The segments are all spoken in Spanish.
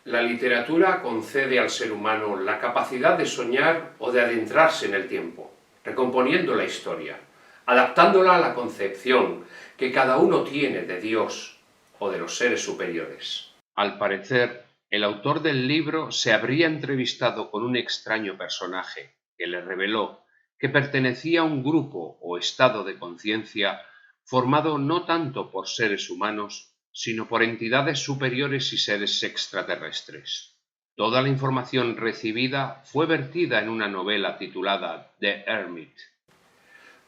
La literatura concede al ser humano la capacidad de soñar o de adentrarse en el tiempo, recomponiendo la historia, adaptándola a la concepción que cada uno tiene de Dios o de los seres superiores. Al parecer, el autor del libro se habría entrevistado con un extraño personaje que le reveló que pertenecía a un grupo o estado de conciencia formado no tanto por seres humanos, sino por entidades superiores y seres extraterrestres. Toda la información recibida fue vertida en una novela titulada The Hermit.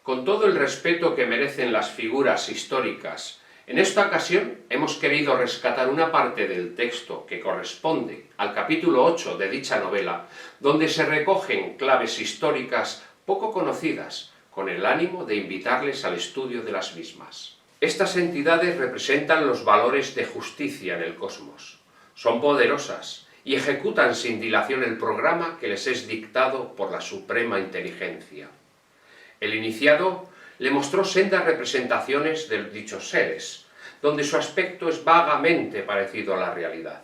Con todo el respeto que merecen las figuras históricas, en esta ocasión hemos querido rescatar una parte del texto que corresponde al capítulo 8 de dicha novela, donde se recogen claves históricas poco conocidas, con el ánimo de invitarles al estudio de las mismas. Estas entidades representan los valores de justicia en el cosmos. Son poderosas y ejecutan sin dilación el programa que les es dictado por la suprema inteligencia. El iniciado le mostró sendas representaciones de dichos seres, donde su aspecto es vagamente parecido a la realidad.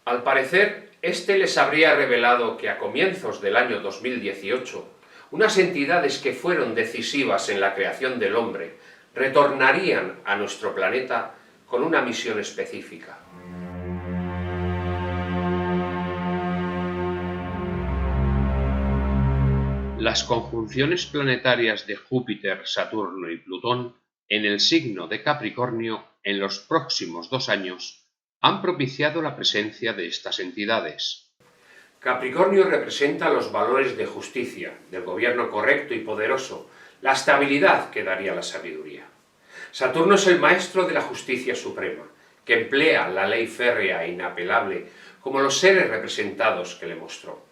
Al parecer, éste les habría revelado que a comienzos del año 2018, unas entidades que fueron decisivas en la creación del hombre retornarían a nuestro planeta con una misión específica. Las conjunciones planetarias de Júpiter, Saturno y Plutón en el signo de Capricornio en los próximos 2 años han propiciado la presencia de estas entidades. Capricornio representa los valores de justicia, del gobierno correcto y poderoso, la estabilidad que daría la sabiduría. Saturno es el maestro de la justicia suprema, que emplea la ley férrea e inapelable como los seres representados que le mostró.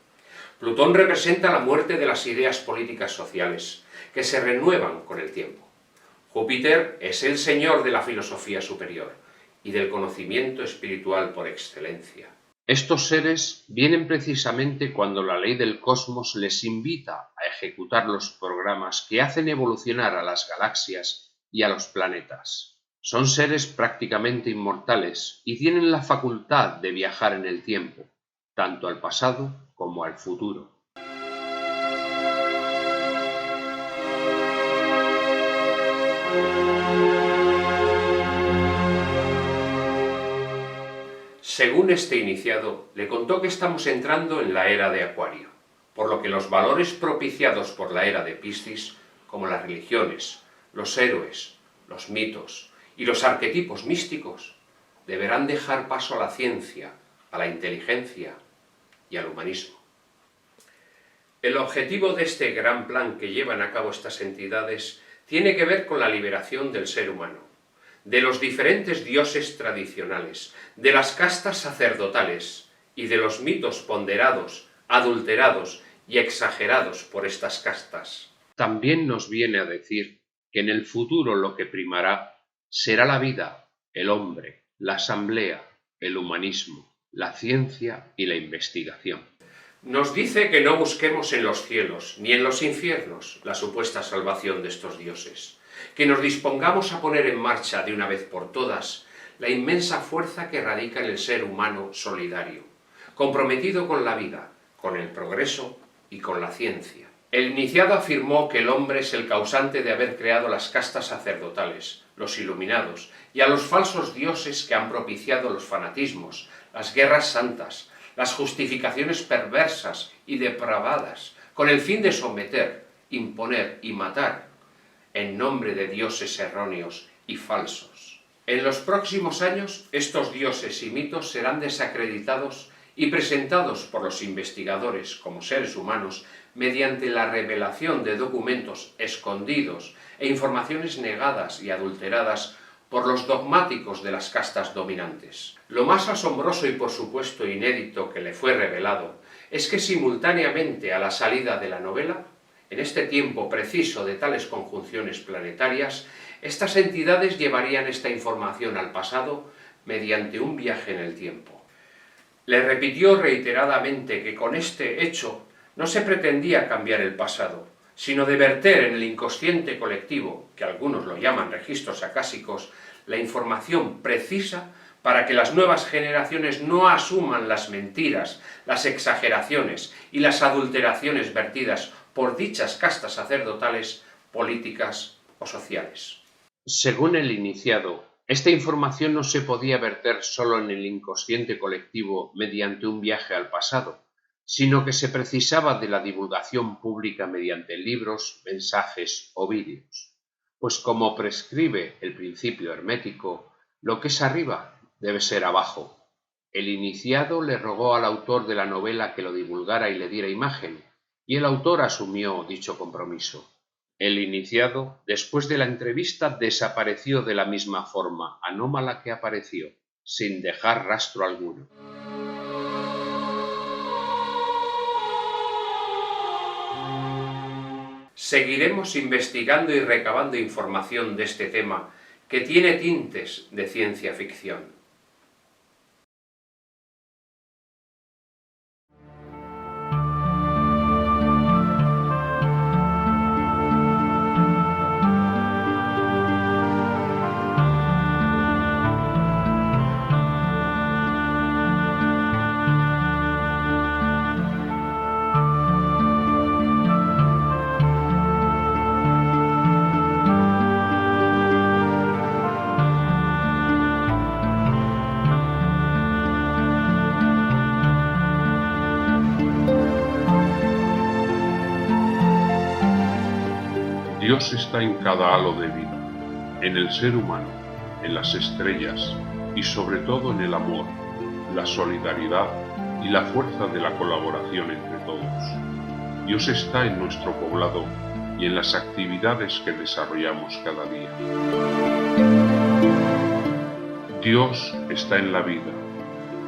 Plutón representa la muerte de las ideas políticas sociales, que se renuevan con el tiempo. Júpiter es el señor de la filosofía superior y del conocimiento espiritual por excelencia. Estos seres vienen precisamente cuando la ley del cosmos les invita a ejecutar los programas que hacen evolucionar a las galaxias y a los planetas. Son seres prácticamente inmortales y tienen la facultad de viajar en el tiempo, tanto al pasado como al futuro. Según este iniciado, le contó que estamos entrando en la era de Acuario, por lo que los valores propiciados por la era de Piscis, como las religiones, los héroes, los mitos y los arquetipos místicos, deberán dejar paso a la ciencia, a la inteligencia y al humanismo. El objetivo de este gran plan que llevan a cabo estas entidades tiene que ver con la liberación del ser humano, de los diferentes dioses tradicionales, de las castas sacerdotales y de los mitos ponderados, adulterados y exagerados por estas castas. También nos viene a decir que en el futuro lo que primará será la vida, el hombre, la asamblea, el humanismo, la ciencia y la investigación. Nos dice que no busquemos en los cielos ni en los infiernos la supuesta salvación de estos dioses, que nos dispongamos a poner en marcha de una vez por todas la inmensa fuerza que radica en el ser humano solidario, comprometido con la vida, con el progreso y con la ciencia. El iniciado afirmó que el hombre es el causante de haber creado las castas sacerdotales, los iluminados y a los falsos dioses que han propiciado los fanatismos, las guerras santas, las justificaciones perversas y depravadas, con el fin de someter, imponer y matar en nombre de dioses erróneos y falsos. En los próximos años, estos dioses y mitos serán desacreditados y presentados por los investigadores como seres humanos mediante la revelación de documentos escondidos e informaciones negadas y adulteradas por los dogmáticos de las castas dominantes. Lo más asombroso y por supuesto inédito que le fue revelado es que simultáneamente a la salida de la novela, en este tiempo preciso de tales conjunciones planetarias, estas entidades llevarían esta información al pasado mediante un viaje en el tiempo. Le repitió reiteradamente que con este hecho no se pretendía cambiar el pasado, sino de verter en el inconsciente colectivo, que algunos lo llaman registros acásicos, la información precisa para que las nuevas generaciones no asuman las mentiras, las exageraciones y las adulteraciones vertidas por dichas castas sacerdotales, políticas o sociales. Según el iniciado, esta información no se podía verter solo en el inconsciente colectivo mediante un viaje al pasado, sino que se precisaba de la divulgación pública mediante libros, mensajes o vídeos. Pues como prescribe el principio hermético, lo que es arriba debe ser abajo. El iniciado le rogó al autor de la novela que lo divulgara y le diera imagen, y el autor asumió dicho compromiso. El iniciado, después de la entrevista, desapareció de la misma forma anómala que apareció, sin dejar rastro alguno. Seguiremos investigando y recabando información de este tema que tiene tintes de ciencia ficción. Dios está en cada halo de vida, en el ser humano, en las estrellas y sobre todo en el amor, la solidaridad y la fuerza de la colaboración entre todos. Dios está en nuestro poblado y en las actividades que desarrollamos cada día. Dios está en la vida.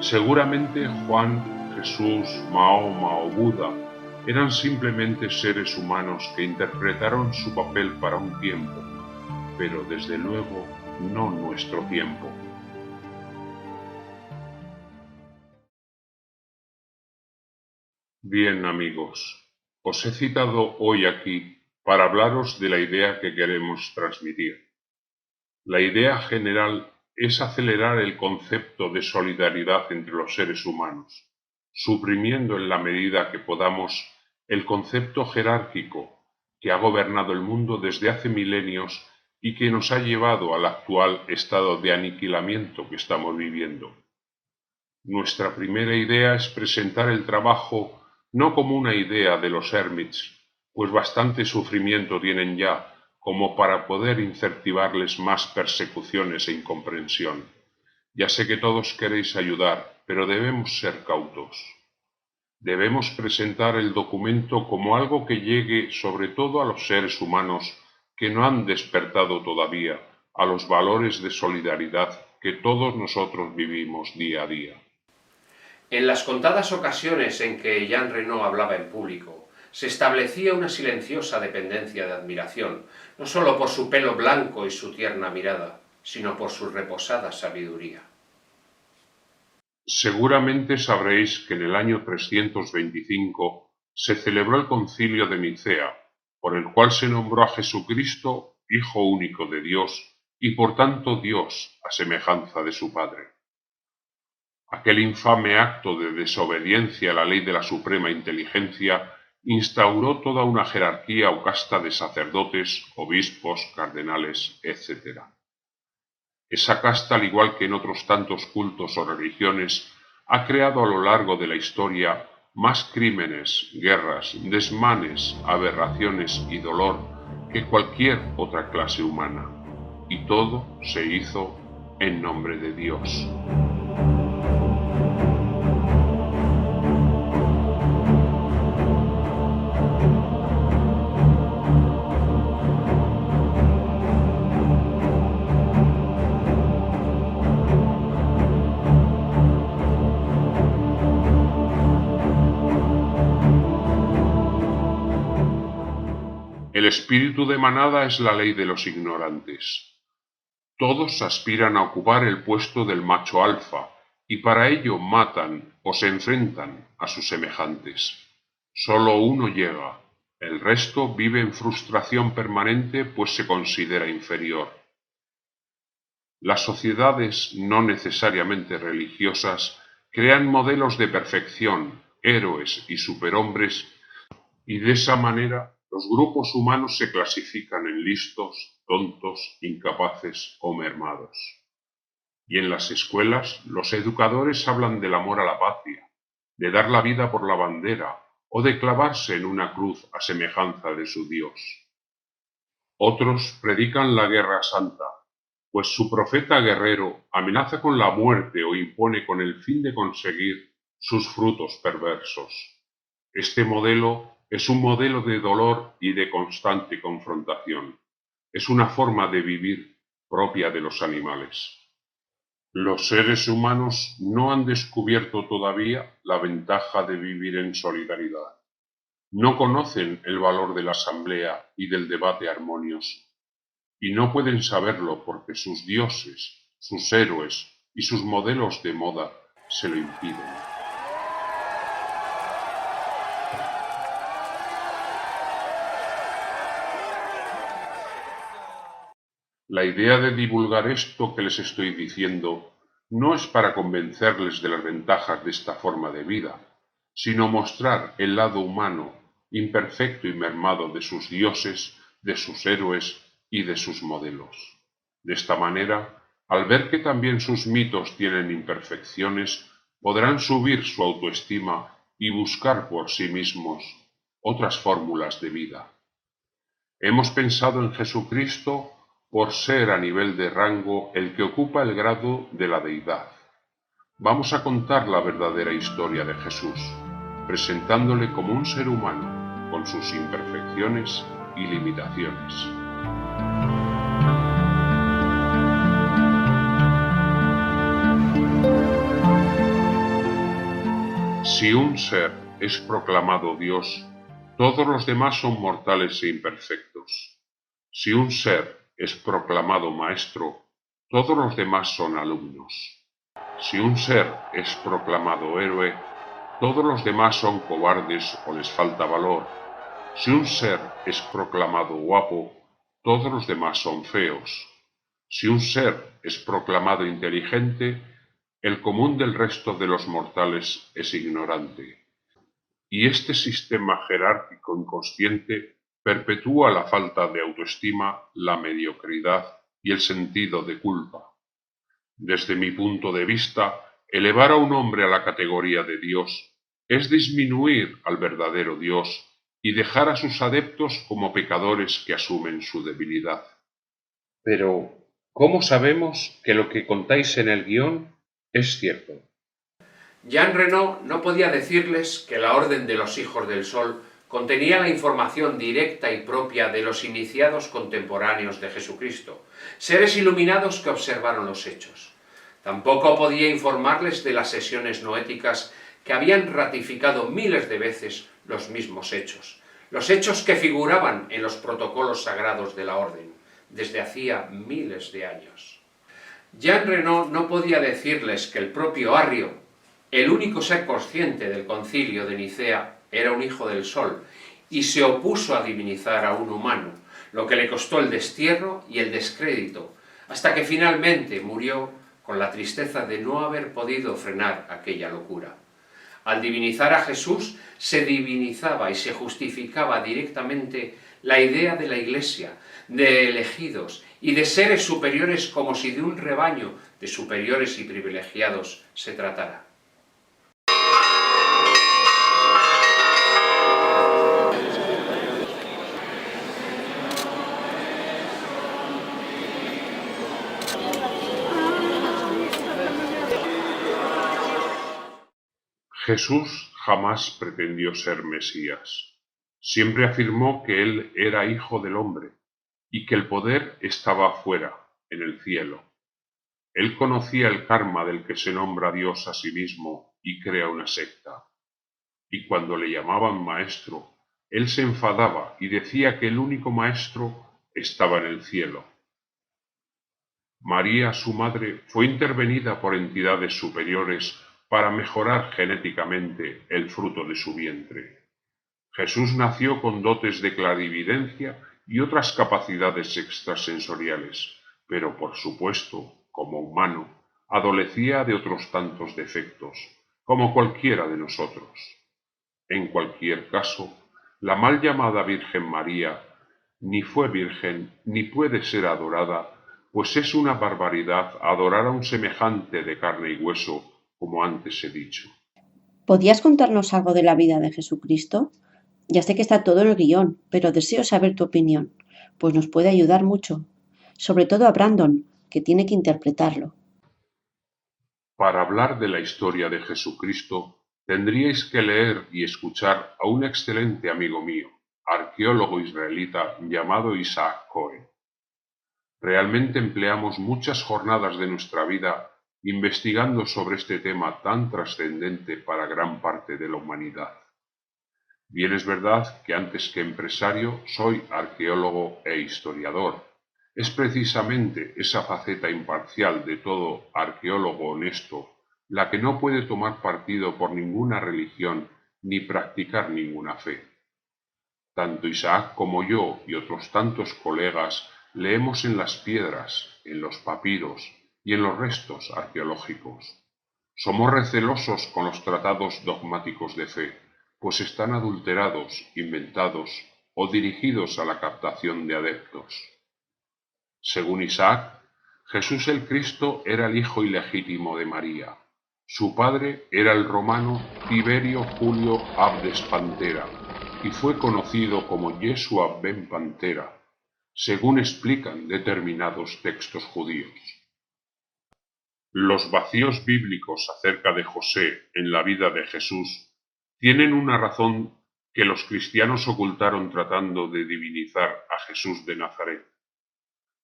Seguramente Juan, Jesús, Mahoma o Buda eran simplemente seres humanos que interpretaron su papel para un tiempo, pero desde luego no nuestro tiempo. Bien, amigos, os he citado hoy aquí para hablaros de la idea que queremos transmitir. La idea general es acelerar el concepto de solidaridad entre los seres humanos, suprimiendo en la medida que podamos el concepto jerárquico que ha gobernado el mundo desde hace milenios y que nos ha llevado al actual estado de aniquilamiento que estamos viviendo. Nuestra primera idea es presentar el trabajo no como una idea de los ermites, pues bastante sufrimiento tienen ya como para poder incentivarles más persecuciones e incomprensión. Ya sé que todos queréis ayudar, pero debemos ser cautos. Debemos presentar el documento como algo que llegue sobre todo a los seres humanos que no han despertado todavía a los valores de solidaridad que todos nosotros vivimos día a día. En las contadas ocasiones en que Jean Renaud hablaba en público, se establecía una silenciosa dependencia de admiración, no solo por su pelo blanco y su tierna mirada, sino por su reposada sabiduría. Seguramente sabréis que en el año 325 se celebró el Concilio de Nicea, por el cual se nombró a Jesucristo Hijo único de Dios y por tanto Dios a semejanza de su Padre. Aquel infame acto de desobediencia a la ley de la suprema inteligencia instauró toda una jerarquía o casta de sacerdotes, obispos, cardenales, etc. Esa casta, al igual que en otros tantos cultos o religiones, ha creado a lo largo de la historia más crímenes, guerras, desmanes, aberraciones y dolor que cualquier otra clase humana. Y todo se hizo en nombre de Dios. El espíritu de manada es la ley de los ignorantes. Todos aspiran a ocupar el puesto del macho alfa y para ello matan o se enfrentan a sus semejantes. Solo uno llega, el resto vive en frustración permanente pues se considera inferior. Las sociedades no necesariamente religiosas crean modelos de perfección, héroes y superhombres, y de esa manera los grupos humanos se clasifican en listos, tontos, incapaces o mermados. Y en las escuelas los educadores hablan del amor a la patria, de dar la vida por la bandera o de clavarse en una cruz a semejanza de su Dios. Otros predican la guerra santa, pues su profeta guerrero amenaza con la muerte o impone con el fin de conseguir sus frutos perversos. Este modelo es un modelo de dolor y de constante confrontación. Es una forma de vivir propia de los animales. Los seres humanos no han descubierto todavía la ventaja de vivir en solidaridad. No conocen el valor de la asamblea y del debate armonioso, y no pueden saberlo porque sus dioses, sus héroes y sus modelos de moda se lo impiden. La idea de divulgar esto que les estoy diciendo no es para convencerles de las ventajas de esta forma de vida, sino mostrar el lado humano, imperfecto y mermado de sus dioses, de sus héroes y de sus modelos. De esta manera, al ver que también sus mitos tienen imperfecciones, podrán subir su autoestima y buscar por sí mismos otras fórmulas de vida. Hemos pensado en Jesucristo por ser a nivel de rango el que ocupa el grado de la deidad. Vamos a contar la verdadera historia de Jesús, presentándole como un ser humano, con sus imperfecciones y limitaciones. Si un ser es proclamado Dios, todos los demás son mortales e imperfectos. Si un ser es proclamado maestro, todos los demás son alumnos. Si un ser es proclamado héroe, todos los demás son cobardes o les falta valor. Si un ser es proclamado guapo, todos los demás son feos. Si un ser es proclamado inteligente, el común del resto de los mortales es ignorante. Y este sistema jerárquico inconsciente perpetúa la falta de autoestima, la mediocridad y el sentido de culpa. Desde mi punto de vista, elevar a un hombre a la categoría de Dios es disminuir al verdadero Dios y dejar a sus adeptos como pecadores que asumen su debilidad. Pero, ¿cómo sabemos que lo que contáis en el guión es cierto? Jean Renaud no podía decirles que la Orden de los Hijos del Sol contenía la información directa y propia de los iniciados contemporáneos de Jesucristo, seres iluminados que observaron los hechos. Tampoco podía informarles de las sesiones noéticas que habían ratificado miles de veces los mismos hechos, los hechos que figuraban en los protocolos sagrados de la Orden desde hacía miles de años. Jean Renaud no podía decirles que el propio Arrio, el único ser consciente del concilio de Nicea, era un hijo del sol y se opuso a divinizar a un humano, lo que le costó el destierro y el descrédito, hasta que finalmente murió con la tristeza de no haber podido frenar aquella locura. Al divinizar a Jesús, se divinizaba y se justificaba directamente la idea de la Iglesia, de elegidos y de seres superiores, como si de un rebaño de superiores y privilegiados se tratara. Jesús jamás pretendió ser Mesías. Siempre afirmó que él era hijo del hombre y que el poder estaba afuera, en el cielo. Él conocía el karma del que se nombra Dios a sí mismo y crea una secta. Y cuando le llamaban maestro, él se enfadaba y decía que el único maestro estaba en el cielo. María, su madre, fue intervenida por entidades superiores para mejorar genéticamente el fruto de su vientre. Jesús nació con dotes de clarividencia y otras capacidades extrasensoriales, pero por supuesto como humano, adolecía de otros tantos defectos, como cualquiera de nosotros. En cualquier caso, la mal llamada Virgen María ni fue virgen ni puede ser adorada, pues es una barbaridad adorar a un semejante de carne y hueso, como antes he dicho. ¿Podrías contarnos algo de la vida de Jesucristo? Ya sé que está todo en el guión, pero deseo saber tu opinión, pues nos puede ayudar mucho, sobre todo a Brandon, que tiene que interpretarlo. Para hablar de la historia de Jesucristo, tendríais que leer y escuchar a un excelente amigo mío, arqueólogo israelita llamado Isaac Cohen. Realmente empleamos muchas jornadas de nuestra vida investigando sobre este tema tan trascendente para gran parte de la humanidad. Bien es verdad que antes que empresario soy arqueólogo e historiador. Es precisamente esa faceta imparcial de todo arqueólogo honesto la que no puede tomar partido por ninguna religión ni practicar ninguna fe. Tanto Isaac como yo y otros tantos colegas leemos en las piedras, en los papiros y en los restos arqueológicos. Somos recelosos con los tratados dogmáticos de fe, pues están adulterados, inventados o dirigidos a la captación de adeptos. Según Isaac, Jesús el Cristo era el hijo ilegítimo de María. Su padre era el romano Tiberio Julio Abdes Pantera y fue conocido como Yeshua ben Pantera, según explican determinados textos judíos. Los vacíos bíblicos acerca de José en la vida de Jesús tienen una razón que los cristianos ocultaron tratando de divinizar a Jesús de Nazaret.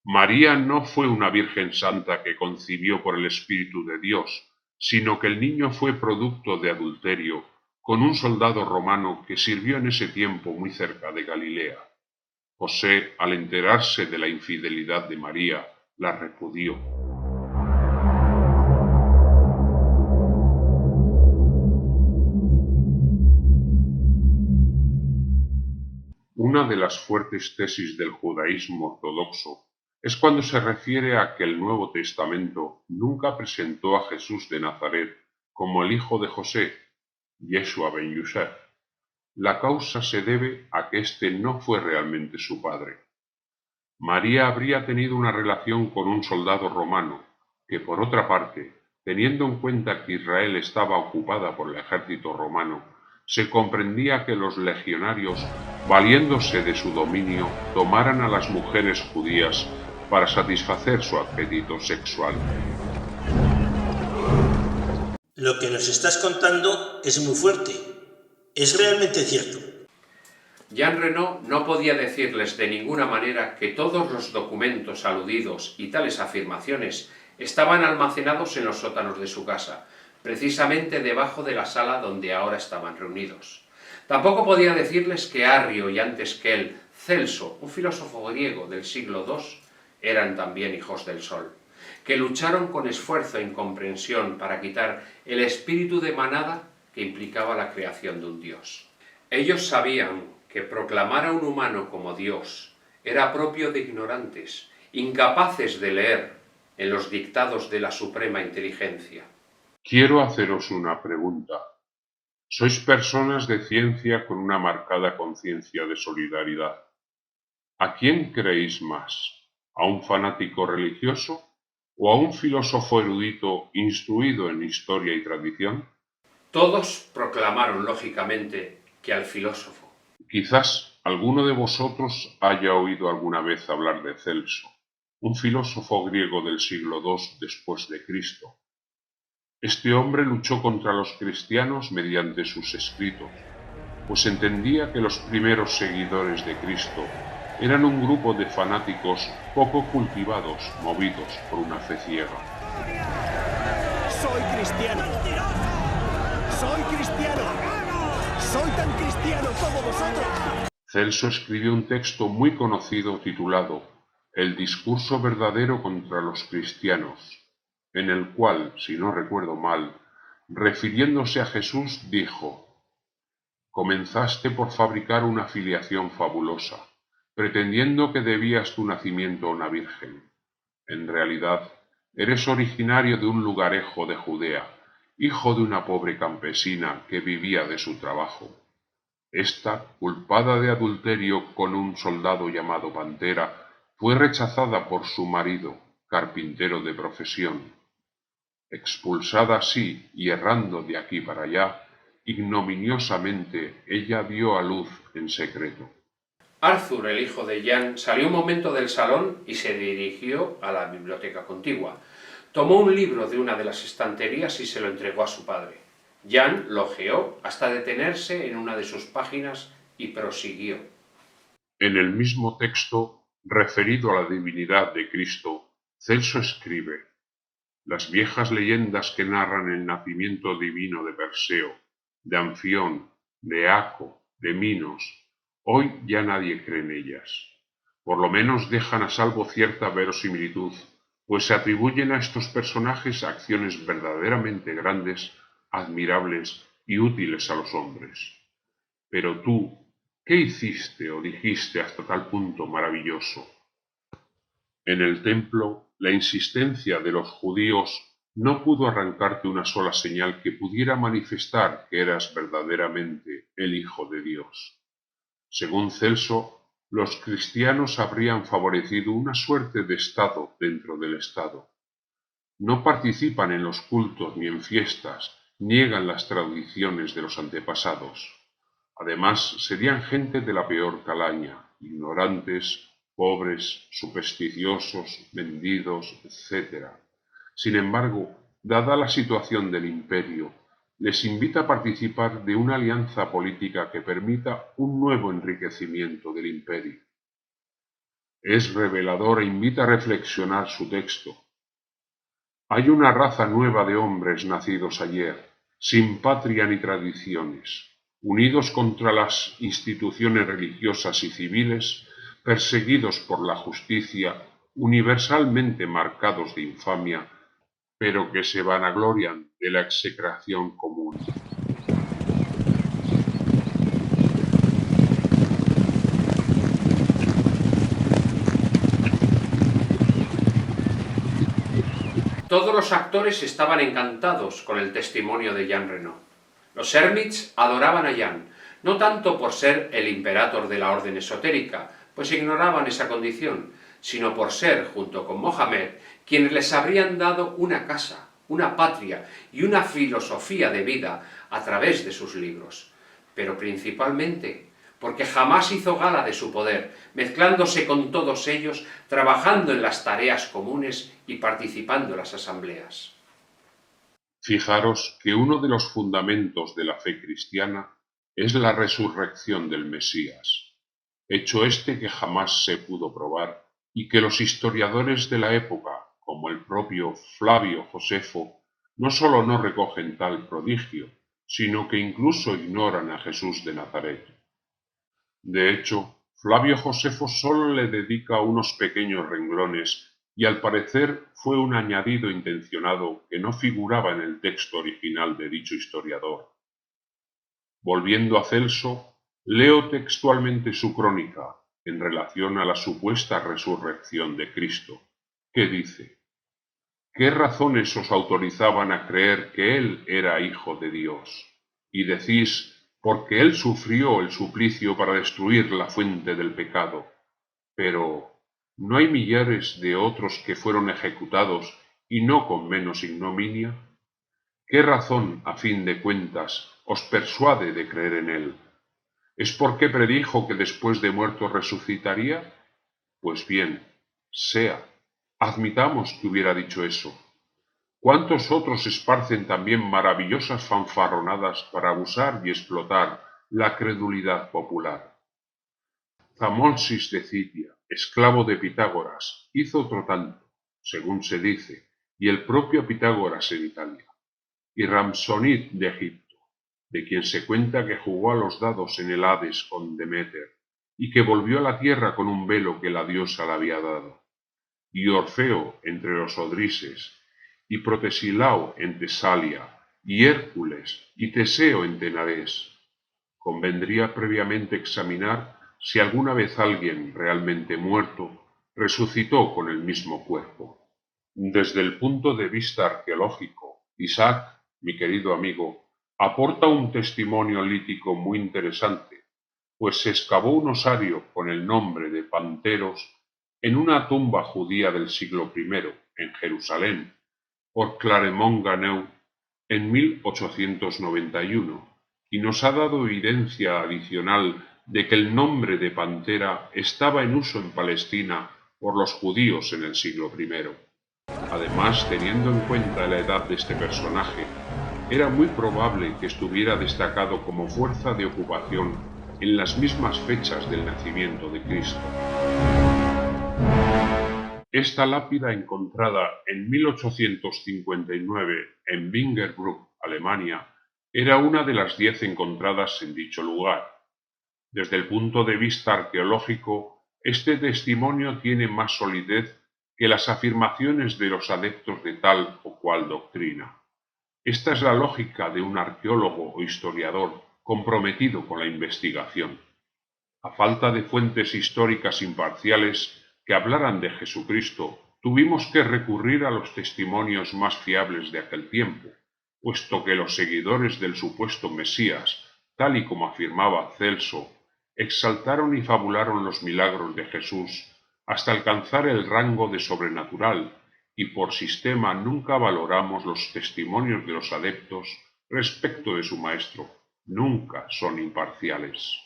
María no fue una virgen santa que concibió por el Espíritu de Dios, sino que el niño fue producto de adulterio con un soldado romano que sirvió en ese tiempo muy cerca de Galilea. José, al enterarse de la infidelidad de María, la repudió. Una de las fuertes tesis del judaísmo ortodoxo es cuando se refiere a que el Nuevo Testamento nunca presentó a Jesús de Nazaret como el hijo de José, Yeshua ben Yosef. La causa se debe a que éste no fue realmente su padre. María habría tenido una relación con un soldado romano, que por otra parte, teniendo en cuenta que Israel estaba ocupada por el ejército romano, se comprendía que los legionarios, valiéndose de su dominio, tomaran a las mujeres judías para satisfacer su apetito sexual. Lo que nos estás contando es muy fuerte. ¿Es realmente cierto? Jean Renaud no podía decirles de ninguna manera que todos los documentos aludidos y tales afirmaciones estaban almacenados en los sótanos de su casa, precisamente debajo de la sala donde ahora estaban reunidos. Tampoco podía decirles que Arrio y antes que él, Celso, un filósofo griego del siglo II, eran también hijos del sol, que lucharon con esfuerzo e incomprensión para quitar el espíritu de manada que implicaba la creación de un dios. Ellos sabían que proclamar a un humano como Dios era propio de ignorantes, incapaces de leer en los dictados de la suprema inteligencia. Quiero haceros una pregunta. Sois personas de ciencia con una marcada conciencia de solidaridad. ¿A quién creéis más? ¿A un fanático religioso o a un filósofo erudito instruido en historia y tradición? Todos proclamaron lógicamente que al filósofo. Quizás alguno de vosotros haya oído alguna vez hablar de Celso, un filósofo griego del siglo II después de Cristo. Este hombre luchó contra los cristianos mediante sus escritos, pues entendía que los primeros seguidores de Cristo eran un grupo de fanáticos poco cultivados, movidos por una fe ciega. ¡Soy cristiano! ¡Soy cristiano! ¡Soy tan cristiano como vosotros! Celso escribió un texto muy conocido titulado El discurso verdadero contra los cristianos, en el cual, si no recuerdo mal, refiriéndose a Jesús, dijo: «Comenzaste por fabricar una filiación fabulosa, pretendiendo que debías tu nacimiento a una virgen. En realidad, eres originario de un lugarejo de Judea, hijo de una pobre campesina que vivía de su trabajo. Esta, culpada de adulterio con un soldado llamado Pantera, fue rechazada por su marido, carpintero de profesión. Expulsada así y errando de aquí para allá, ignominiosamente ella dio a luz en secreto. Arthur, el hijo de Jan, salió un momento del salón y se dirigió a la biblioteca contigua. Tomó un libro de una de las estanterías y se lo entregó a su padre. Jan lo hojeó hasta detenerse en una de sus páginas y prosiguió. En el mismo texto, referido a la divinidad de Cristo, Celso escribe: las viejas leyendas que narran el nacimiento divino de Perseo, de Anfión, de Aco, de Minos, hoy ya nadie cree en ellas. Por lo menos dejan a salvo cierta verosimilitud, pues se atribuyen a estos personajes acciones verdaderamente grandes, admirables y útiles a los hombres. Pero tú, ¿qué hiciste o dijiste hasta tal punto maravilloso? En el templo, la insistencia de los judíos no pudo arrancarte una sola señal que pudiera manifestar que eras verdaderamente el Hijo de Dios. Según Celso, los cristianos habrían favorecido una suerte de Estado dentro del Estado. No participan en los cultos ni en fiestas, niegan las tradiciones de los antepasados. Además, serían gente de la peor calaña, ignorantes, pobres, supersticiosos, vendidos, etc. Sin embargo, dada la situación del imperio, les invita a participar de una alianza política que permita un nuevo enriquecimiento del imperio. Es revelador e invita a reflexionar su texto. Hay una raza nueva de hombres nacidos ayer, sin patria ni tradiciones, unidos contra las instituciones religiosas y civiles, perseguidos por la justicia, universalmente marcados de infamia, pero que se vanaglorian de la execración común. Todos los actores estaban encantados con el testimonio de Jean Renaud. Los ermites adoraban a Jean, no tanto por ser el imperator de la orden esotérica, pues ignoraban esa condición, sino por ser, junto con Mohammed, quienes les habrían dado una casa, una patria y una filosofía de vida a través de sus libros, pero principalmente porque jamás hizo gala de su poder, mezclándose con todos ellos, trabajando en las tareas comunes y participando en las asambleas. Fijaros que uno de los fundamentos de la fe cristiana es la resurrección del Mesías, hecho este que jamás se pudo probar y que los historiadores de la época, como el propio Flavio Josefo, no solo no recogen tal prodigio, sino que incluso ignoran a Jesús de Nazaret. De hecho, Flavio Josefo solo le dedica unos pequeños renglones y al parecer fue un añadido intencionado que no figuraba en el texto original de dicho historiador. Volviendo a Celso, leo textualmente su crónica en relación a la supuesta resurrección de Cristo, que dice: ¿qué razones os autorizaban a creer que él era hijo de Dios? Y decís, porque él sufrió el suplicio para destruir la fuente del pecado. Pero, ¿no hay millares de otros que fueron ejecutados y no con menos ignominia? ¿Qué razón, a fin de cuentas, os persuade de creer en él? ¿Es porque predijo que después de muerto resucitaría? Pues bien, sea, admitamos que hubiera dicho eso. ¿Cuántos otros esparcen también maravillosas fanfarronadas para abusar y explotar la credulidad popular? Zamosis de Citia, esclavo de Pitágoras, hizo otro tanto, según se dice, y el propio Pitágoras en Italia. Y Ramsonid de Egipto, de quien se cuenta que jugó a los dados en el Hades con Deméter, y que volvió a la tierra con un velo que la diosa le había dado. Y Orfeo entre los Odrises, y Protesilao en Tesalia, y Hércules y Teseo en Tenarés. Convendría previamente examinar si alguna vez alguien realmente muerto resucitó con el mismo cuerpo. Desde el punto de vista arqueológico, Isaac, mi querido amigo, aporta un testimonio lítico muy interesante, pues se excavó un osario con el nombre de Panteros en una tumba judía del siglo I, en Jerusalén, por Claremont Ganneau en 1891, y nos ha dado evidencia adicional de que el nombre de Pantera estaba en uso en Palestina por los judíos en el siglo I. Además, teniendo en cuenta la edad de este personaje, era muy probable que estuviera destacado como fuerza de ocupación en las mismas fechas del nacimiento de Cristo. Esta lápida, encontrada en 1859 en Wingerbruck, Alemania, era una de las 10 encontradas en dicho lugar. Desde el punto de vista arqueológico, este testimonio tiene más solidez que las afirmaciones de los adeptos de tal o cual doctrina. Esta es la lógica de un arqueólogo o historiador comprometido con la investigación. A falta de fuentes históricas imparciales que hablaran de Jesucristo, tuvimos que recurrir a los testimonios más fiables de aquel tiempo, puesto que los seguidores del supuesto Mesías, tal y como afirmaba Celso, exaltaron y fabularon los milagros de Jesús hasta alcanzar el rango de sobrenatural, y por sistema nunca valoramos los testimonios de los adeptos respecto de su maestro, nunca son imparciales.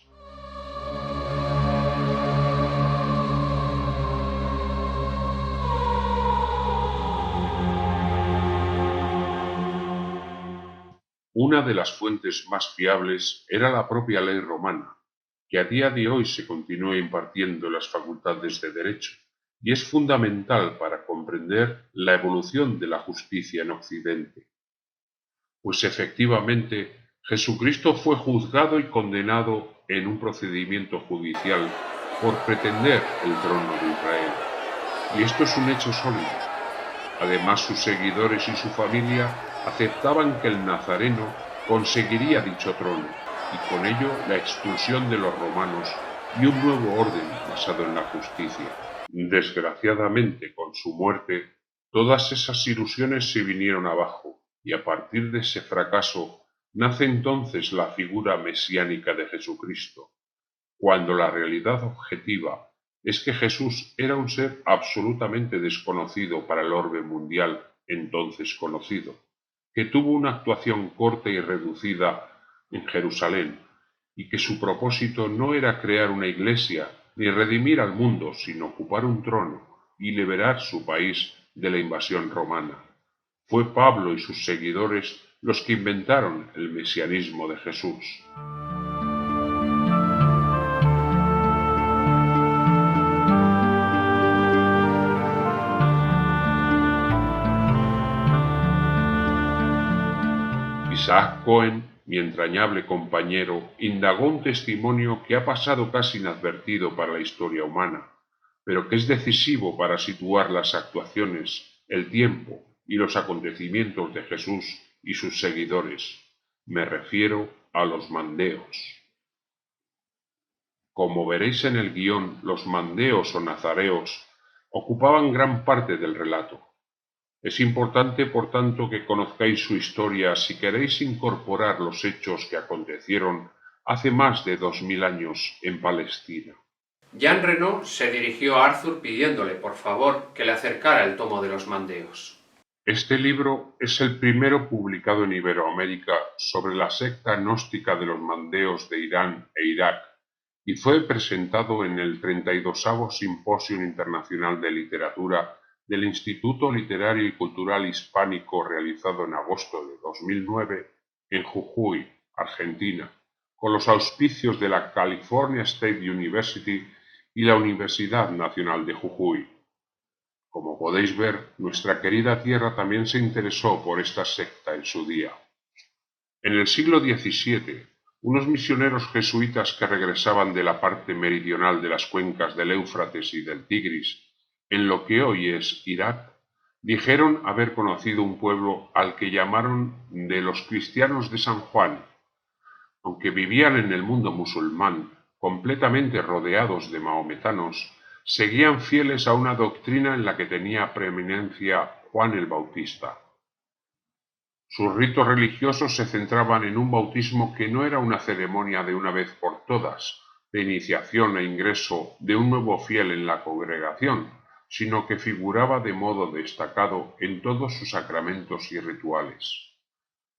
Una de las fuentes más fiables era la propia ley romana, que a día de hoy se continúa impartiendo en las facultades de Derecho, y es fundamental para comprender la evolución de la justicia en Occidente. Pues efectivamente, Jesucristo fue juzgado y condenado en un procedimiento judicial por pretender el trono de Israel. Y esto es un hecho sólido. Además, sus seguidores y su familia aceptaban que el nazareno conseguiría dicho trono, y con ello la expulsión de los romanos y un nuevo orden basado en la justicia. Desgraciadamente, con su muerte, todas esas ilusiones se vinieron abajo, y a partir de ese fracaso nace entonces la figura mesiánica de Jesucristo, cuando la realidad objetiva es que Jesús era un ser absolutamente desconocido para el orbe mundial entonces conocido, que tuvo una actuación corta y reducida en Jerusalén, y que su propósito no era crear una iglesia ni redimir al mundo, sino ocupar un trono y liberar su país de la invasión romana. Fue Pablo y sus seguidores los que inventaron el mesianismo de Jesús. Isaac Cohen, mi entrañable compañero, indagó un testimonio que ha pasado casi inadvertido para la historia humana, pero que es decisivo para situar las actuaciones, el tiempo y los acontecimientos de Jesús y sus seguidores. Me refiero a los mandeos. Como veréis en el guión, los mandeos o nazareos ocupaban gran parte del relato. Es importante, por tanto, que conozcáis su historia si queréis incorporar los hechos que acontecieron hace más de 2000 años en Palestina. Jean Renaud se dirigió a Arthur pidiéndole, por favor, que le acercara el tomo de los mandeos. Este libro es el primero publicado en Iberoamérica sobre la secta gnóstica de los mandeos de Irán e Irak, y fue presentado en el 32º Simposio Internacional de Literatura del Instituto Literario y Cultural Hispánico, realizado en agosto de 2009 en Jujuy, Argentina, con los auspicios de la California State University y la Universidad Nacional de Jujuy. Como podéis ver, nuestra querida tierra también se interesó por esta secta en su día. En el siglo XVII, unos misioneros jesuitas que regresaban de la parte meridional de las cuencas del Éufrates y del Tigris, en lo que hoy es Irak, dijeron haber conocido un pueblo al que llamaron de los cristianos de San Juan. Aunque vivían en el mundo musulmán, completamente rodeados de mahometanos, Seguían fieles a una doctrina en la que tenía preeminencia Juan el Bautista. Sus ritos religiosos se centraban en un bautismo que no era una ceremonia de una vez por todas, de iniciación e ingreso de un nuevo fiel en la congregación, sino que figuraba de modo destacado en todos sus sacramentos y rituales.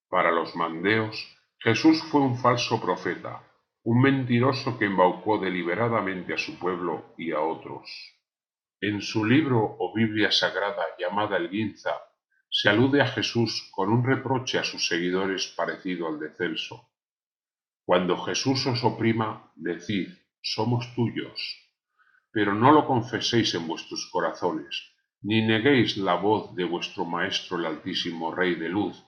Para los mandeos, Jesús fue un falso profeta, un mentiroso que embaucó deliberadamente a su pueblo y a otros. En su libro o Biblia sagrada llamada el Guinza, se alude a Jesús con un reproche a sus seguidores parecido al de Celso. Cuando Jesús os oprima, decid, somos tuyos, pero no lo confeséis en vuestros corazones, ni neguéis la voz de vuestro Maestro el Altísimo Rey de Luz,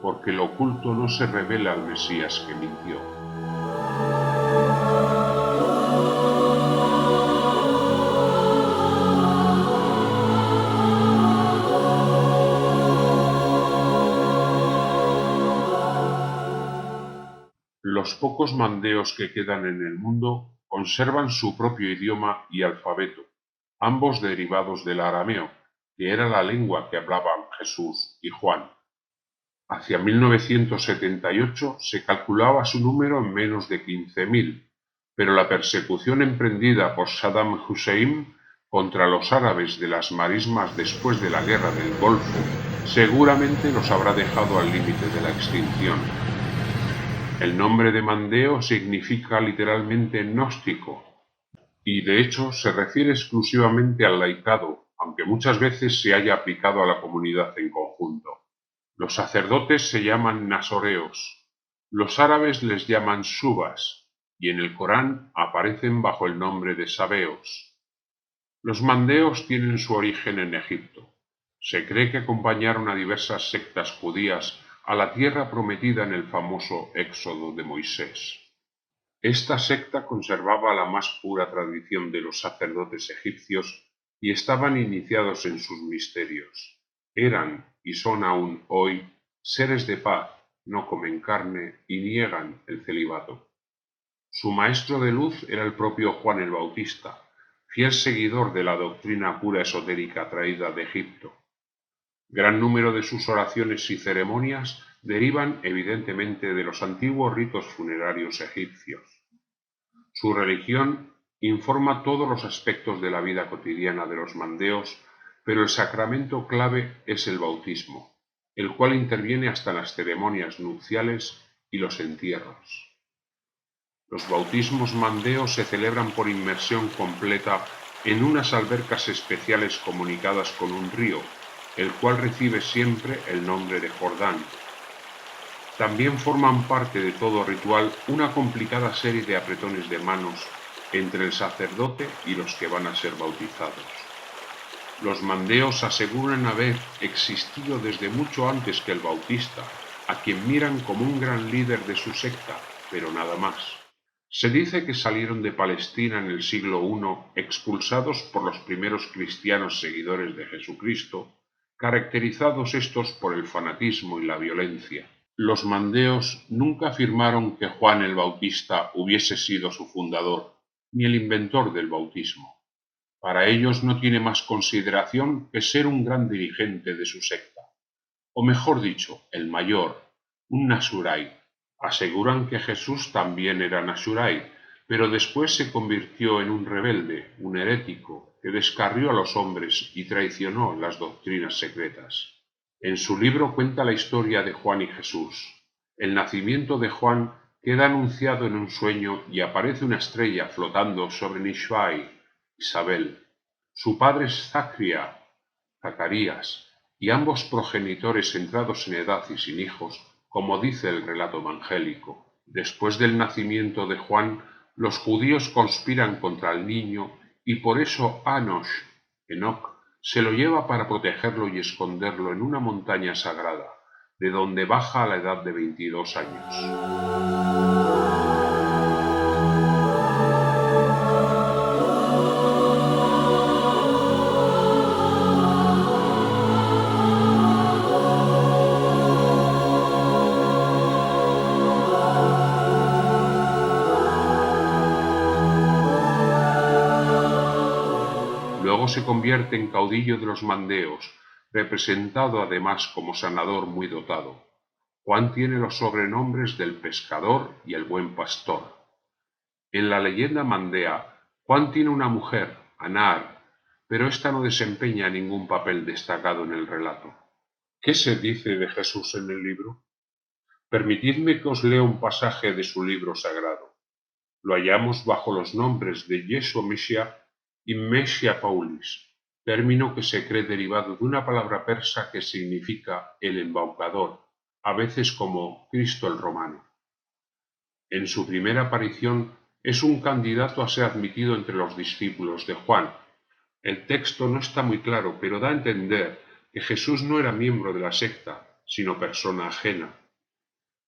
porque lo oculto no se revela al Mesías que mintió. Los pocos mandeos que quedan en el mundo conservan su propio idioma y alfabeto, ambos derivados del arameo, que era la lengua que hablaban Jesús y Juan. Hacia 1978 se calculaba su número en menos de 15.000, pero la persecución emprendida por Saddam Hussein contra los árabes de las marismas después de la Guerra del Golfo seguramente los habrá dejado al límite de la extinción. El nombre de mandeo significa literalmente gnóstico, y de hecho se refiere exclusivamente al laicado, aunque muchas veces se haya aplicado a la comunidad en conjunto. Los sacerdotes se llaman nazoreos, los árabes les llaman subas, y en el Corán aparecen bajo el nombre de sabeos. Los mandeos tienen su origen en Egipto. Se cree que acompañaron a diversas sectas judías a la tierra prometida en el famoso Éxodo de Moisés. Esta secta conservaba la más pura tradición de los sacerdotes egipcios y estaban iniciados en sus misterios. Eran, y son aún hoy, seres de paz, no comen carne y niegan el celibato. Su maestro de luz era el propio Juan el Bautista, fiel seguidor de la doctrina pura esotérica traída de Egipto. Gran número de sus oraciones y ceremonias derivan evidentemente de los antiguos ritos funerarios egipcios. Su religión informa todos los aspectos de la vida cotidiana de los mandeos, pero el sacramento clave es el bautismo, el cual interviene hasta en las ceremonias nupciales y los entierros. Los bautismos mandeos se celebran por inmersión completa en unas albercas especiales comunicadas con un río, el cual recibe siempre el nombre de Jordán. También forman parte de todo ritual una complicada serie de apretones de manos entre el sacerdote y los que van a ser bautizados. Los mandeos aseguran haber existido desde mucho antes que el Bautista, a quien miran como un gran líder de su secta, pero nada más. Se dice que salieron de Palestina en el siglo I expulsados por los primeros cristianos seguidores de Jesucristo, caracterizados estos por el fanatismo y la violencia. Los mandeos nunca afirmaron que Juan el Bautista hubiese sido su fundador, ni el inventor del bautismo. Para ellos no tiene más consideración que ser un gran dirigente de su secta, o mejor dicho, el mayor, un Nasurai. Aseguran que Jesús también era Nasurai, pero después se convirtió en un rebelde, un herético, que descarrió a los hombres y traicionó las doctrinas secretas. En su libro cuenta la historia de Juan y Jesús. El nacimiento de Juan queda anunciado en un sueño y aparece una estrella flotando sobre Nishvai, Isabel. Su padre es Zacarías, y ambos progenitores entrados en edad y sin hijos, como dice el relato evangélico. Después del nacimiento de Juan, los judíos conspiran contra el niño y por eso Enoc, se lo lleva para protegerlo y esconderlo en una montaña sagrada, de donde baja a la edad de 22 años. luego se convierte en caudillo de los mandeos, representado además como sanador muy dotado. Juan tiene los sobrenombres del pescador y el buen pastor. En la leyenda mandea, Juan tiene una mujer, Anar, pero ésta no desempeña ningún papel destacado en el relato. ¿Qué se dice de Jesús en el libro? Permitidme que os lea un pasaje de su libro sagrado. Lo hallamos bajo los nombres de Yeshua Mesías y Messia Paulis, término que se cree derivado de una palabra persa que significa el embaucador, a veces como Cristo el Romano. En su primera aparición es un candidato a ser admitido entre los discípulos de Juan. El texto no está muy claro, pero da a entender que Jesús no era miembro de la secta, sino persona ajena.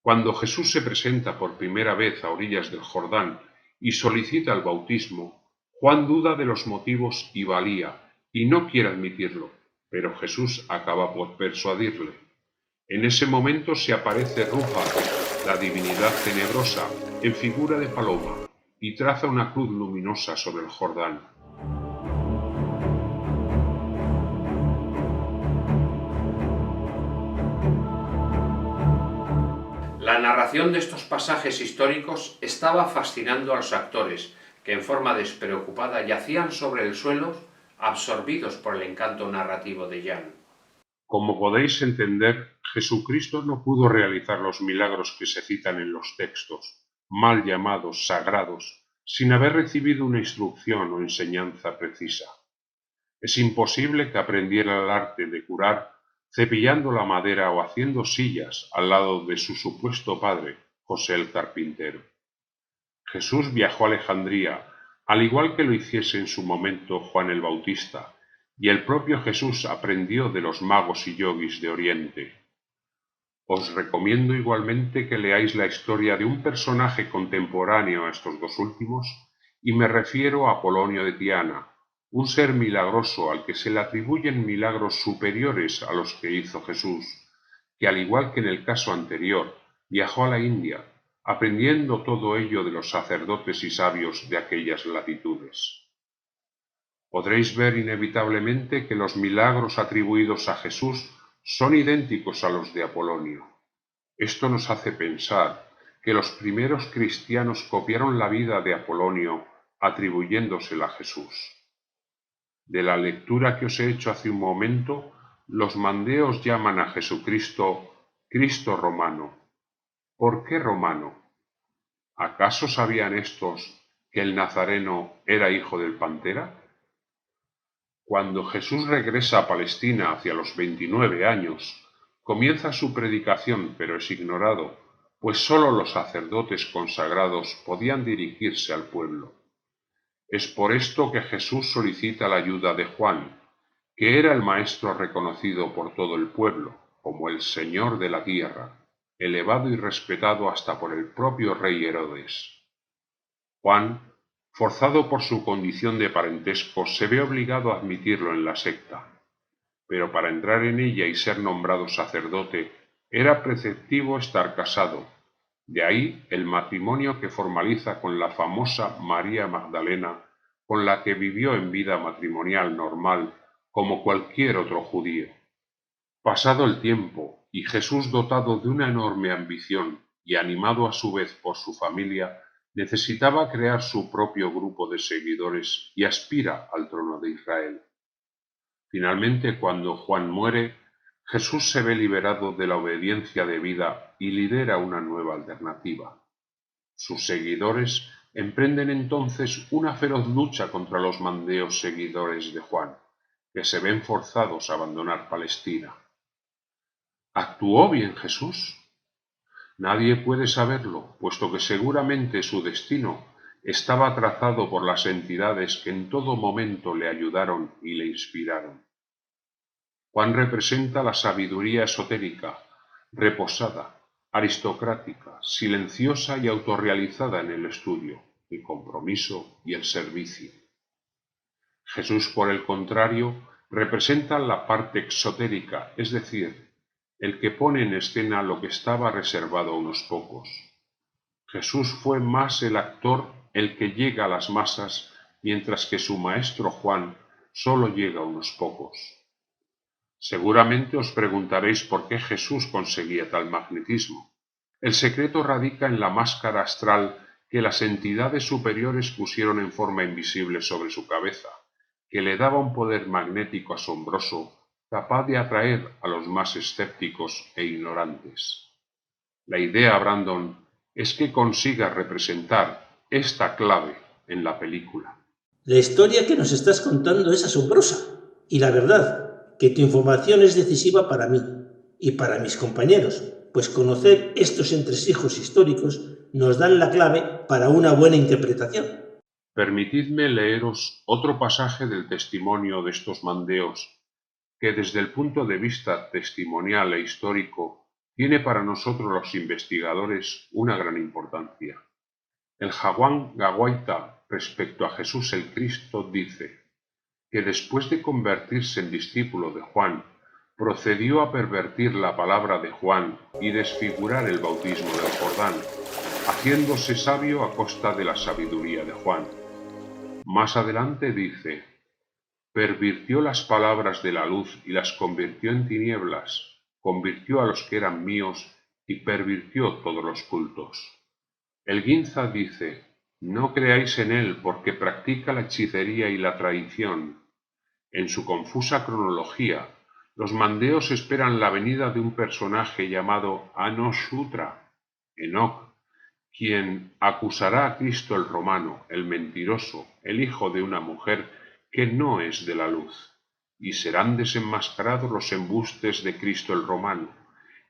Cuando Jesús se presenta por primera vez a orillas del Jordán y solicita el bautismo, Juan duda de los motivos y valía, y no quiere admitirlo, pero Jesús acaba por persuadirle. En ese momento se aparece Ruja, la divinidad tenebrosa, en figura de paloma, y traza una cruz luminosa sobre el Jordán. La narración de estos pasajes históricos estaba fascinando a los actores, que en forma despreocupada yacían sobre el suelo, absorbidos por el encanto narrativo de Jan. Como podéis entender, Jesucristo no pudo realizar los milagros que se citan en los textos, mal llamados sagrados, sin haber recibido una instrucción o enseñanza precisa. Es imposible que aprendiera el arte de curar cepillando la madera o haciendo sillas al lado de su supuesto padre, José el carpintero. Jesús viajó a Alejandría, al igual que lo hiciese en su momento Juan el Bautista, y el propio Jesús aprendió de los magos y yogis de Oriente. Os recomiendo igualmente que leáis la historia de un personaje contemporáneo a estos dos últimos, y me refiero a Apolonio de Tiana, un ser milagroso al que se le atribuyen milagros superiores a los que hizo Jesús, que al igual que en el caso anterior, viajó a la India, aprendiendo todo ello de los sacerdotes y sabios de aquellas latitudes. Podréis ver inevitablemente que los milagros atribuidos a Jesús son idénticos a los de Apolonio. Esto nos hace pensar que los primeros cristianos copiaron la vida de Apolonio atribuyéndosela a Jesús. De la lectura que os he hecho hace un momento, los mandeos llaman a Jesucristo Cristo romano. ¿Por qué romano? ¿Acaso sabían estos que el nazareno era hijo del pantera? Cuando Jesús regresa a Palestina hacia los 29 años, comienza su predicación, pero es ignorado, pues sólo los sacerdotes consagrados podían dirigirse al pueblo. Es por esto que Jesús solicita la ayuda de Juan, que era el maestro reconocido por todo el pueblo, como el Señor de la tierra, elevado y respetado hasta por el propio rey Herodes. Juan, forzado por su condición de parentesco, se ve obligado a admitirlo en la secta, pero para entrar en ella y ser nombrado sacerdote era preceptivo estar casado. De ahí el matrimonio que formaliza con la famosa María Magdalena, con la que vivió en vida matrimonial normal como cualquier otro judío. Pasado el tiempo, y Jesús dotado de una enorme ambición y animado a su vez por su familia, necesitaba crear su propio grupo de seguidores y aspira al trono de Israel. Finalmente, cuando Juan muere, Jesús se ve liberado de la obediencia debida y lidera una nueva alternativa. Sus seguidores emprenden entonces una feroz lucha contra los mandeos seguidores de Juan, que se ven forzados a abandonar Palestina. ¿Actuó bien Jesús? Nadie puede saberlo, puesto que seguramente su destino estaba trazado por las entidades que en todo momento le ayudaron y le inspiraron. Juan representa la sabiduría esotérica, reposada, aristocrática, silenciosa y autorrealizada en el estudio, el compromiso y el servicio. Jesús, por el contrario, representa la parte exotérica, es decir, el que pone en escena lo que estaba reservado a unos pocos. Jesús fue más el actor, el que llega a las masas, mientras que su maestro Juan solo llega a unos pocos. Seguramente os preguntaréis por qué Jesús conseguía tal magnetismo. El secreto radica en la máscara astral que las entidades superiores pusieron en forma invisible sobre su cabeza, que le daba un poder magnético asombroso, capaz de atraer a los más escépticos e ignorantes. La idea, Brandon, es que consigas representar esta clave en la película. La historia que nos estás contando es asombrosa. Y la verdad, que tu información es decisiva para mí y para mis compañeros, pues conocer estos entresijos históricos nos dan la clave para una buena interpretación. Permitidme leeros otro pasaje del testimonio de estos mandeos, que desde el punto de vista testimonial e histórico tiene para nosotros los investigadores una gran importancia. El Jaguán Gawaita respecto a Jesús el Cristo dice que después de convertirse en discípulo de Juan, procedió a pervertir la palabra de Juan y desfigurar el bautismo del Jordán, haciéndose sabio a costa de la sabiduría de Juan. Más adelante dice, pervirtió las palabras de la luz y las convirtió en tinieblas, convirtió a los que eran míos y pervirtió todos los cultos. El Ginza dice, no creáis en él porque practica la hechicería y la traición. En su confusa cronología, los mandeos esperan la venida de un personaje llamado Anoshutra, Enoc, quien acusará a Cristo el romano, el mentiroso, el hijo de una mujer que no es de la luz, y serán desenmascarados los embustes de Cristo el romano,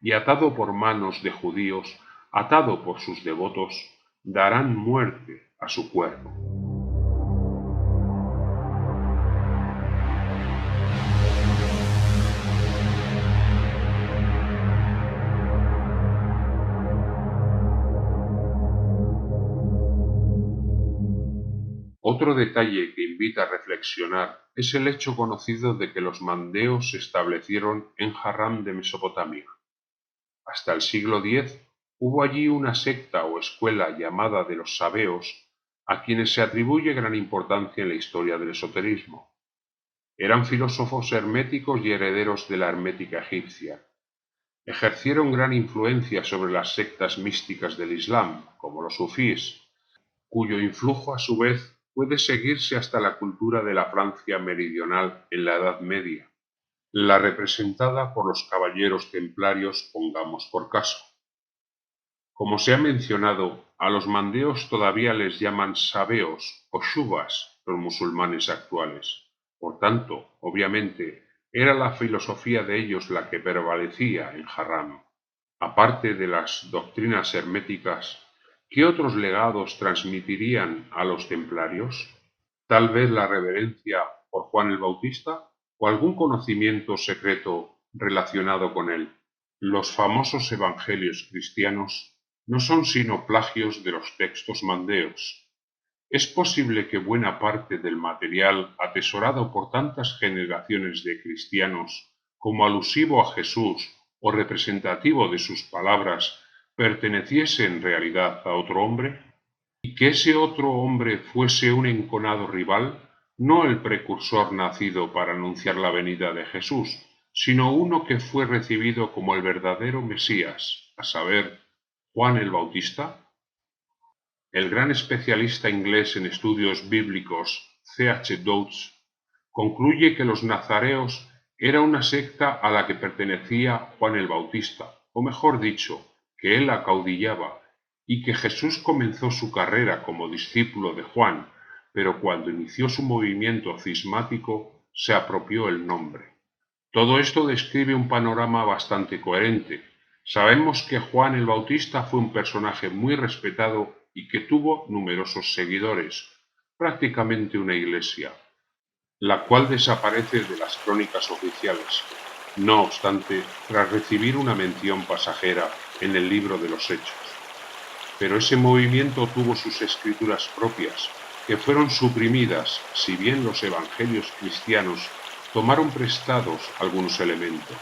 y atado por manos de judíos, atado por sus devotos, darán muerte a su cuerpo. Otro detalle que invita a reflexionar es el hecho conocido de que los mandeos se establecieron en Harran de Mesopotamia. Hasta el siglo X hubo allí una secta o escuela llamada de los sabeos, a quienes se atribuye gran importancia en la historia del esoterismo. Eran filósofos herméticos y herederos de la hermética egipcia. Ejercieron gran influencia sobre las sectas místicas del Islam, como los sufíes, cuyo influjo a su vez puede seguirse hasta la cultura de la Francia meridional en la Edad Media, la representada por los caballeros templarios, pongamos por caso. Como se ha mencionado, a los mandeos todavía les llaman sabeos o shubas los musulmanes actuales. Por tanto, obviamente, era la filosofía de ellos la que prevalecía en Harran. Aparte de las doctrinas herméticas, ¿qué otros legados transmitirían a los templarios? ¿Tal vez la reverencia por Juan el Bautista o algún conocimiento secreto relacionado con él? Los famosos evangelios cristianos no son sino plagios de los textos mandeos. Es posible que buena parte del material atesorado por tantas generaciones de cristianos como alusivo a Jesús o representativo de sus palabras perteneciese en realidad a otro hombre, y que ese otro hombre fuese un enconado rival, no el precursor nacido para anunciar la venida de Jesús, sino uno que fue recibido como el verdadero Mesías, a saber, Juan el Bautista. El gran especialista inglés en estudios bíblicos, C.H. Dodds, concluye que los nazareos era una secta a la que pertenecía Juan el Bautista, o mejor dicho, que él acaudillaba, y que Jesús comenzó su carrera como discípulo de Juan, pero cuando inició su movimiento cismático se apropió el nombre. Todo esto describe un panorama bastante coherente. Sabemos que Juan el Bautista fue un personaje muy respetado y que tuvo numerosos seguidores, prácticamente una iglesia, la cual desaparece de las crónicas oficiales. No obstante, tras recibir una mención pasajera en el libro de los Hechos. Pero ese movimiento tuvo sus escrituras propias, que fueron suprimidas, si bien los evangelios cristianos tomaron prestados algunos elementos.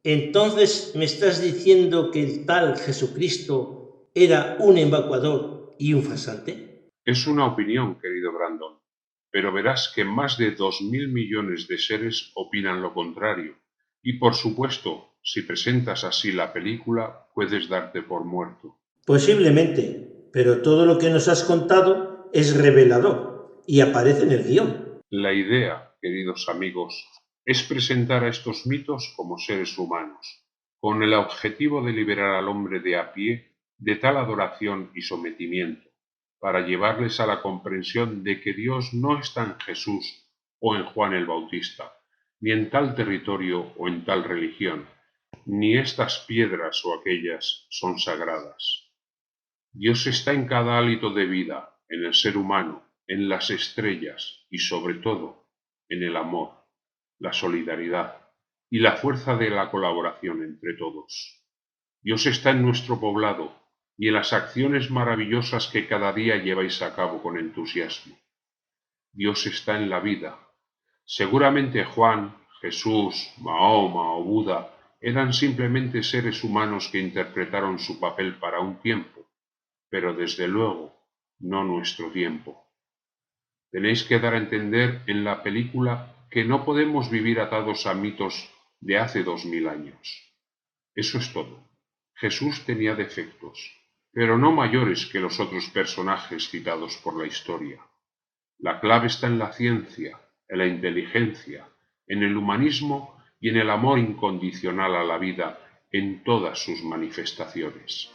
Entonces, ¿me estás diciendo que el tal Jesucristo era un evacuador y un farsante? Es una opinión, querido Brandon. pero verás que más de 2.000 millones de seres opinan lo contrario. Y por supuesto, si presentas así la película, puedes darte por muerto. Posiblemente, pero todo lo que nos has contado es revelador y aparece en el guión. La idea, queridos amigos, es presentar a estos mitos como seres humanos, con el objetivo de liberar al hombre de a pie de tal adoración y sometimiento, para llevarles a la comprensión de que Dios no está en Jesús o en Juan el Bautista, ni en tal territorio o en tal religión, ni estas piedras o aquellas son sagradas. Dios está en cada hálito de vida, en el ser humano, en las estrellas y sobre todo en el amor, la solidaridad y la fuerza de la colaboración entre todos. Dios está en nuestro poblado y en las acciones maravillosas que cada día lleváis a cabo con entusiasmo. Dios está en la vida. Seguramente Juan, Jesús, Mahoma o Buda eran simplemente seres humanos que interpretaron su papel para un tiempo, pero desde luego no nuestro tiempo. Tenéis que dar a entender en la película que no podemos vivir atados a mitos de hace 2000 años. Eso es todo. Jesús tenía defectos, pero no mayores que los otros personajes citados por la historia. La clave está en la ciencia, en la inteligencia, en el humanismo y en el amor incondicional a la vida en todas sus manifestaciones.